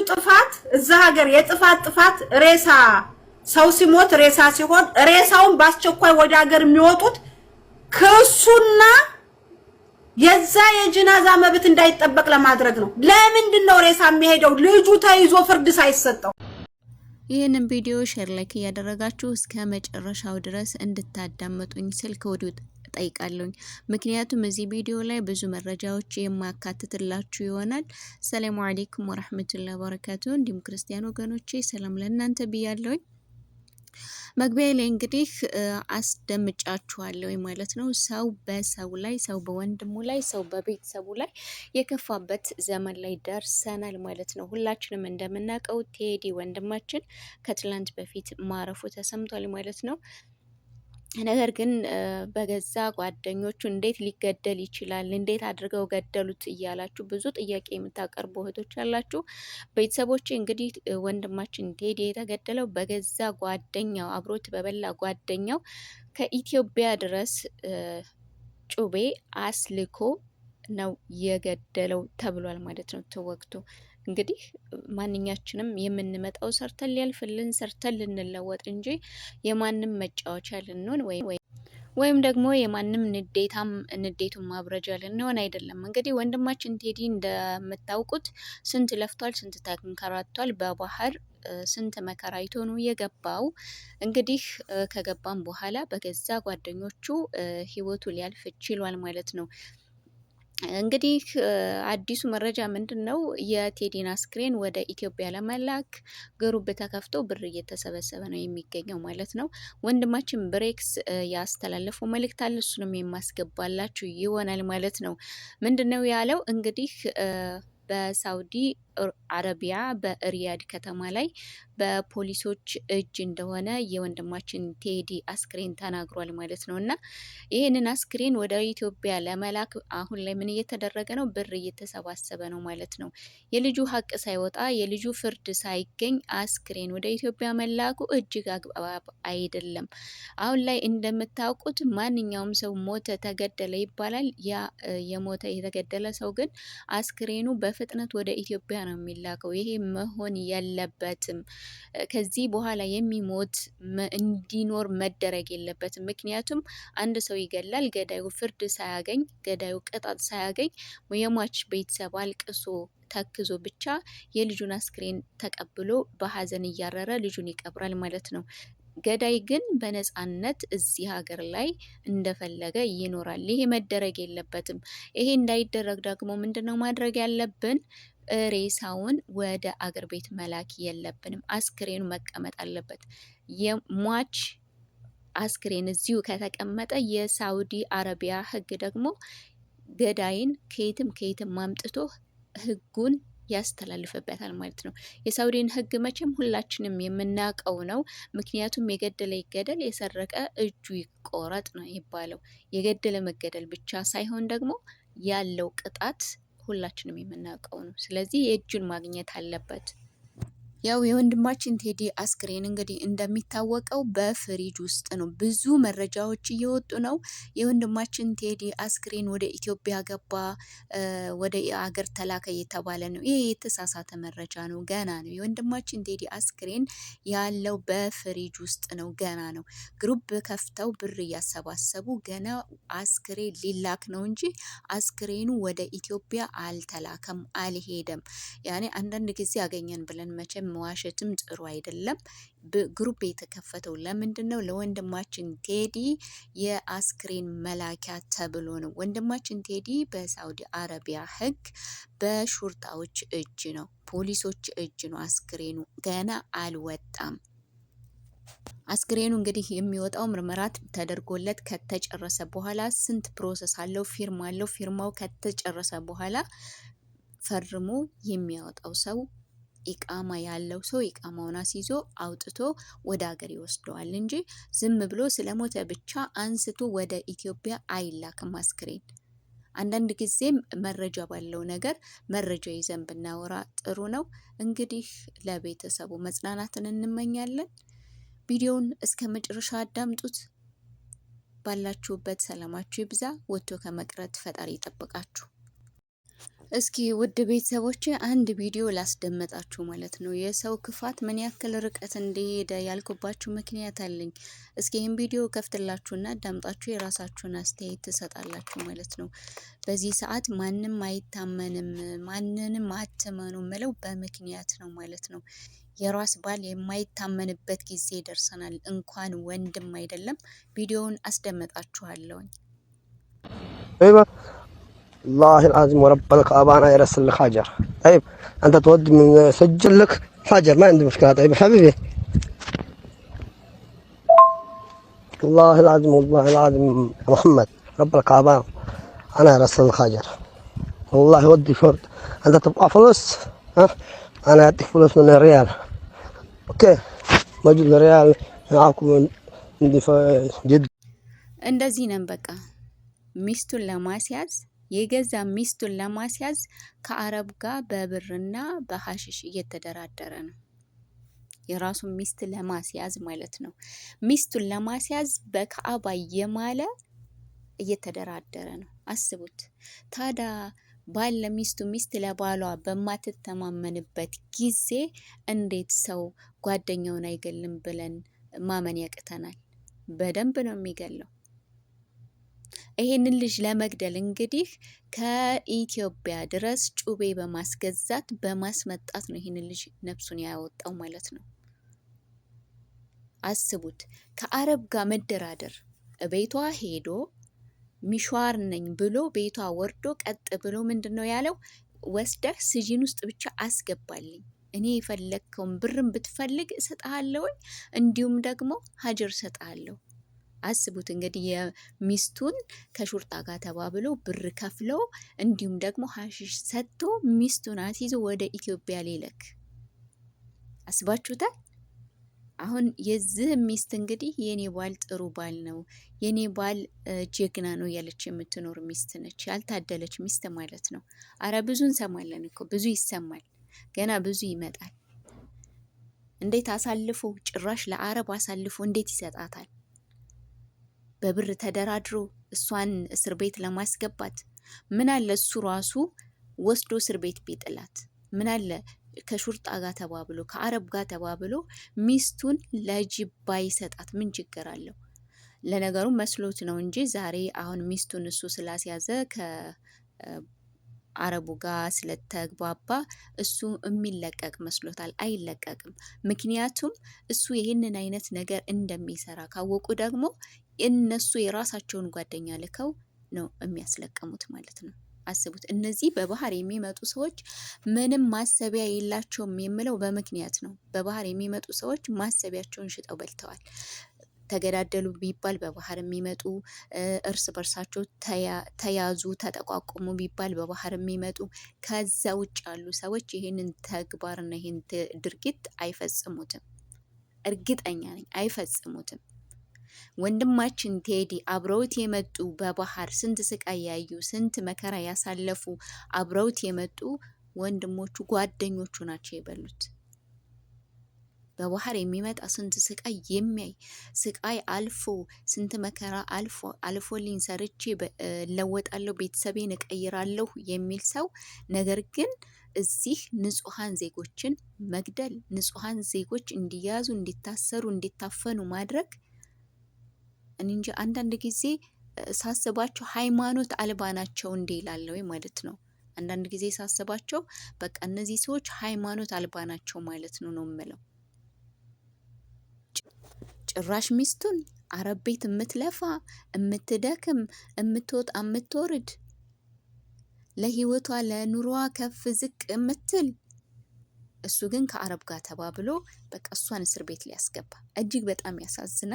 ጥፋት እዛ ሀገር የጥፋት ሬሳ ሰው ሲሞት ሬሳ ሲሆን ሬሳውን በአስቸኳይ ወደ ሀገር የሚወጡት ክሱና የዛ የጅናዛ መብት እንዳይጠበቅ ለማድረግ ነው። ለምንድን ነው ሬሳ የሚሄደው ልጁ ተይዞ ፍርድ ሳይሰጠው? ይህንን ቪዲዮ ሼር ላይክ እያደረጋችሁ እስከ መጨረሻው ድረስ እንድታዳምጡኝ ስል ከወዲሁ ጠይቃለሁ። ምክንያቱም እዚህ ቪዲዮ ላይ ብዙ መረጃዎች የማካትትላችሁ ይሆናል። ሰላም አለይኩም ወራህመቱላሂ ወበረካቱ። እንዲሁም ክርስቲያን ወገኖቼ ሰላም ለእናንተ ብያለሁ። መግቢያ ላይ እንግዲህ አስደምጫችኋለሁ ማለት ነው። ሰው በሰው ላይ፣ ሰው በወንድሙ ላይ፣ ሰው በቤተሰቡ ላይ የከፋበት ዘመን ላይ ደርሰናል ማለት ነው። ሁላችንም እንደምናውቀው ቴዲ ወንድማችን ከትላንት በፊት ማረፉ ተሰምቷል ማለት ነው። ነገር ግን በገዛ ጓደኞቹ እንዴት ሊገደል ይችላል? እንዴት አድርገው ገደሉት እያላችሁ ብዙ ጥያቄ የምታቀርቡ እህቶች ያላችሁ ቤተሰቦቼ፣ እንግዲህ ወንድማችን ቴዲ የተገደለው በገዛ ጓደኛው፣ አብሮት በበላ ጓደኛው ከኢትዮጵያ ድረስ ጩቤ አስልኮ ነው የገደለው ተብሏል ማለት ነው። ተወግቶ እንግዲህ ማንኛችንም የምንመጣው ሰርተን ሊያልፍልን ሰርተን ልንለወጥ እንጂ የማንም መጫወቻ ልንሆን ወይም ደግሞ የማንም ንዴቱን ማብረጃ ልንሆን አይደለም። እንግዲህ ወንድማችን ቴዲ እንደምታውቁት ስንት ለፍቷል፣ ስንት ተንከራቷል። በባህር ስንት መከራ አይቶ ነው የገባው። እንግዲህ ከገባም በኋላ በገዛ ጓደኞቹ ህይወቱ ሊያልፍ ችሏል ማለት ነው። እንግዲህ አዲሱ መረጃ ምንድነው? የቴዲን አስክሬን ወደ ኢትዮጵያ ለመላክ ግሩፕ ተከፍቶ ብር እየተሰበሰበ ነው የሚገኘው ማለት ነው። ወንድማችን ብሬክስ ያስተላለፈው መልእክት አለ፣ እሱንም የማስገባላችሁ ይሆናል ማለት ነው። ምንድነው ያለው? እንግዲህ በሳውዲ አረቢያ በሪያድ ከተማ ላይ በፖሊሶች እጅ እንደሆነ የወንድማችን ቴዲ አስክሬን ተናግሯል ማለት ነው። እና ይህንን አስክሬን ወደ ኢትዮጵያ ለመላክ አሁን ላይ ምን እየተደረገ ነው? ብር እየተሰባሰበ ነው ማለት ነው። የልጁ ሀቅ ሳይወጣ የልጁ ፍርድ ሳይገኝ አስክሬን ወደ ኢትዮጵያ መላኩ እጅግ አግባብ አይደለም። አሁን ላይ እንደምታውቁት ማንኛውም ሰው ሞተ፣ ተገደለ ይባላል። ያ የሞተ የተገደለ ሰው ግን አስክሬኑ በፍጥነት ወደ ኢትዮጵያ ነው የሚላከው። ይሄ መሆን የለበትም። ከዚህ በኋላ የሚሞት እንዲኖር መደረግ የለበትም። ምክንያቱም አንድ ሰው ይገላል፣ ገዳዩ ፍርድ ሳያገኝ፣ ገዳዩ ቅጣት ሳያገኝ የሟች ቤተሰብ አልቅሶ ተክዞ ብቻ የልጁን አስክሬን ተቀብሎ በሀዘን እያረረ ልጁን ይቀብራል ማለት ነው። ገዳይ ግን በነፃነት እዚህ ሀገር ላይ እንደፈለገ ይኖራል። ይሄ መደረግ የለበትም። ይሄ እንዳይደረግ ደግሞ ምንድነው ማድረግ ያለብን? ሬሳውን ወደ አገር ቤት መላክ የለብንም። አስክሬኑ መቀመጥ አለበት። የሟች አስክሬን እዚሁ ከተቀመጠ የሳውዲ አረቢያ ሕግ ደግሞ ገዳይን ከየትም ማምጥቶ ሕጉን ያስተላልፍበታል ማለት ነው። የሳውዲን ሕግ መቼም ሁላችንም የምናውቀው ነው። ምክንያቱም የገደለ ይገደል፣ የሰረቀ እጁ ይቆረጥ ነው የሚባለው። የገደለ መገደል ብቻ ሳይሆን ደግሞ ያለው ቅጣት ሁላችንም የምናውቀው ነው። ስለዚህ የእጁን ማግኘት አለበት። ያው የወንድማችን ቴዲ አስክሬን እንግዲህ እንደሚታወቀው በፍሪጅ ውስጥ ነው። ብዙ መረጃዎች እየወጡ ነው። የወንድማችን ቴዲ አስክሬን ወደ ኢትዮጵያ ገባ፣ ወደ አገር ተላከ እየተባለ ነው። ይሄ የተሳሳተ መረጃ ነው። ገና ነው። የወንድማችን ቴዲ አስክሬን ያለው በፍሪጅ ውስጥ ነው። ገና ነው። ግሩፕ ከፍተው ብር እያሰባሰቡ ገና አስክሬን ሊላክ ነው እንጂ አስክሬኑ ወደ ኢትዮጵያ አልተላከም፣ አልሄደም። ያኔ አንዳንድ ጊዜ ያገኘን ብለን መቼም መዋሸትም ጥሩ አይደለም። ግሩፕ የተከፈተው ለምንድን ነው? ለወንድማችን ቴዲ የአስክሬን መላኪያ ተብሎ ነው። ወንድማችን ቴዲ በሳውዲ አረቢያ ሕግ በሹርጣዎች እጅ ነው፣ ፖሊሶች እጅ ነው። አስክሬኑ ገና አልወጣም። አስክሬኑ እንግዲህ የሚወጣው ምርመራት ተደርጎለት ከተጨረሰ በኋላ ስንት ፕሮሰስ አለው፣ ፊርማ አለው። ፊርማው ከተጨረሰ በኋላ ፈርሞ የሚያወጣው ሰው ኢቃማ ያለው ሰው ኢቃማውን አስይዞ አውጥቶ ወደ ሀገር ይወስደዋል እንጂ ዝም ብሎ ስለሞተ ብቻ አንስቶ ወደ ኢትዮጵያ አይላክም አስክሬን። አንዳንድ ጊዜም መረጃ ባለው ነገር መረጃ ይዘን ብናወራ ጥሩ ነው። እንግዲህ ለቤተሰቡ መጽናናትን እንመኛለን። ቪዲዮውን እስከ መጨረሻ አዳምጡት። ባላችሁበት ሰላማችሁ ይብዛ። ወጥቶ ከመቅረት ፈጣሪ ይጠብቃችሁ። እስኪ ውድ ቤተሰቦቼ አንድ ቪዲዮ ላስደመጣችሁ ማለት ነው። የሰው ክፋት ምን ያክል ርቀት እንደሄደ ያልኩባችሁ ምክንያት አለኝ። እስኪ ይህን ቪዲዮ ከፍትላችሁና አዳምጣችሁ የራሳችሁን አስተያየት ትሰጣላችሁ ማለት ነው። በዚህ ሰዓት ማንም አይታመንም፣ ማንንም አትመኑ ምለው በምክንያት ነው ማለት ነው። የራስ ባል የማይታመንበት ጊዜ ደርሰናል። እንኳን ወንድም አይደለም። ቪዲዮውን አስደምጣችኋለሁኝ። الله العظيم ورب الكعبة أنا يرسل لك حجر. طيب أنت تودي من سجل لك حجر ما عندي مشكلة. طيب حبيبي الله العظيم والله العظيم محمد رب الكعبة أنا يرسل لك حجر. والله ودي شرط. أنت تبقى فلوس ها أنا أعطيك فلوس من الريال. أوكي موجود الريال معاكم عندي في جد. እንደዚህ ነን በቃ ሚስቱን ለማስያዝ የገዛ ሚስቱን ለማስያዝ ከአረብ ጋር በብርና በሐሽሽ እየተደራደረ ነው። የራሱን ሚስት ለማስያዝ ማለት ነው። ሚስቱን ለማስያዝ በካዕባ የማለ እየተደራደረ ነው። አስቡት ታዲያ ባል ለሚስቱ ሚስት ለባሏ በማትተማመንበት ጊዜ እንዴት ሰው ጓደኛውን አይገልም ብለን ማመን ያቅተናል? በደንብ ነው የሚገለው። ይሄንን ልጅ ለመግደል እንግዲህ ከኢትዮጵያ ድረስ ጩቤ በማስገዛት በማስመጣት ነው ይሄንን ልጅ ነፍሱን ያወጣው ማለት ነው። አስቡት ከአረብ ጋር መደራደር፣ ቤቷ ሄዶ ሚሽዋር ነኝ ብሎ ቤቷ ወርዶ ቀጥ ብሎ ምንድነው ያለው? ወስደህ ስጂን ውስጥ ብቻ አስገባልኝ፣ እኔ የፈለግከውን ብርም ብትፈልግ እሰጥሃለሁ፣ እንዲሁም ደግሞ ሀጀር እሰጥሃለሁ። አስቡት እንግዲህ የሚስቱን ከሹርጣ ጋር ተባብሎ ብር ከፍሎ እንዲሁም ደግሞ ሐሺሽ ሰጥቶ ሚስቱን አስይዞ ወደ ኢትዮጵያ ሊልክ አስባችሁታል? አሁን የዚህ ሚስት እንግዲህ የኔ ባል ጥሩ ባል ነው፣ የኔ ባል ጀግና ነው ያለች የምትኖር ሚስት ነች። ያልታደለች ሚስት ማለት ነው። አረ ብዙ እንሰማለን እኮ ብዙ ይሰማል፣ ገና ብዙ ይመጣል። እንዴት አሳልፎ ጭራሽ ለአረብ አሳልፎ እንዴት ይሰጣታል? በብር ተደራድሮ እሷን እስር ቤት ለማስገባት ምን አለ እሱ ራሱ ወስዶ እስር ቤት ቢጥላት፣ ምን አለ ከሹርጣ ጋር ተባብሎ ከአረብ ጋር ተባብሎ ሚስቱን ለጅባ ይሰጣት፣ ምን ችግር አለው? ለነገሩ መስሎት ነው እንጂ ዛሬ አሁን ሚስቱን እሱ ስላስያዘ አረቡ ጋር ስለተግባባ እሱ የሚለቀቅ መስሎታል። አይለቀቅም። ምክንያቱም እሱ ይህንን አይነት ነገር እንደሚሰራ ካወቁ ደግሞ እነሱ የራሳቸውን ጓደኛ ልከው ነው የሚያስለቀሙት ማለት ነው። አስቡት። እነዚህ በባህር የሚመጡ ሰዎች ምንም ማሰቢያ የላቸውም የምለው በምክንያት ነው። በባህር የሚመጡ ሰዎች ማሰቢያቸውን ሽጠው በልተዋል። ተገዳደሉ ቢባል በባህር የሚመጡ እርስ በርሳቸው ተያዙ ተጠቋቁሙ ቢባል በባህር የሚመጡ ከዛ ውጭ ያሉ ሰዎች ይህንን ተግባርና ይህን ድርጊት አይፈጽሙትም። እርግጠኛ ነኝ አይፈጽሙትም። ወንድማችን ቴዲ አብረውት የመጡ በባህር ስንት ስቃይ ያዩ ስንት መከራ ያሳለፉ አብረውት የመጡ ወንድሞቹ ጓደኞቹ ናቸው የበሉት። በባህር የሚመጣ ስንት ስቃይ የሚያይ ስቃይ አልፎ ስንት መከራ አልፎልኝ ሰርቼ እለወጣለሁ ቤተሰቤን እቀይራለሁ የሚል ሰው ነገር ግን እዚህ ንጹሃን ዜጎችን መግደል፣ ንጹሃን ዜጎች እንዲያዙ፣ እንዲታሰሩ፣ እንዲታፈኑ ማድረግ እንጂ አንዳንድ ጊዜ ሳስባቸው ሃይማኖት አልባ ናቸው እንዴ ይላለው ማለት ነው። አንዳንድ ጊዜ ሳስባቸው በቃ እነዚህ ሰዎች ሃይማኖት አልባ ናቸው ማለት ነው የምለው። ጭራሽ ሚስቱን አረብ ቤት የምትለፋ የምትደክም የምትወጣ የምትወርድ ለህይወቷ ለኑሮዋ ከፍ ዝቅ የምትል እሱ ግን ከአረብ ጋር ተባብሎ በቃ እሷን እስር ቤት ሊያስገባ እጅግ በጣም ያሳዝናል።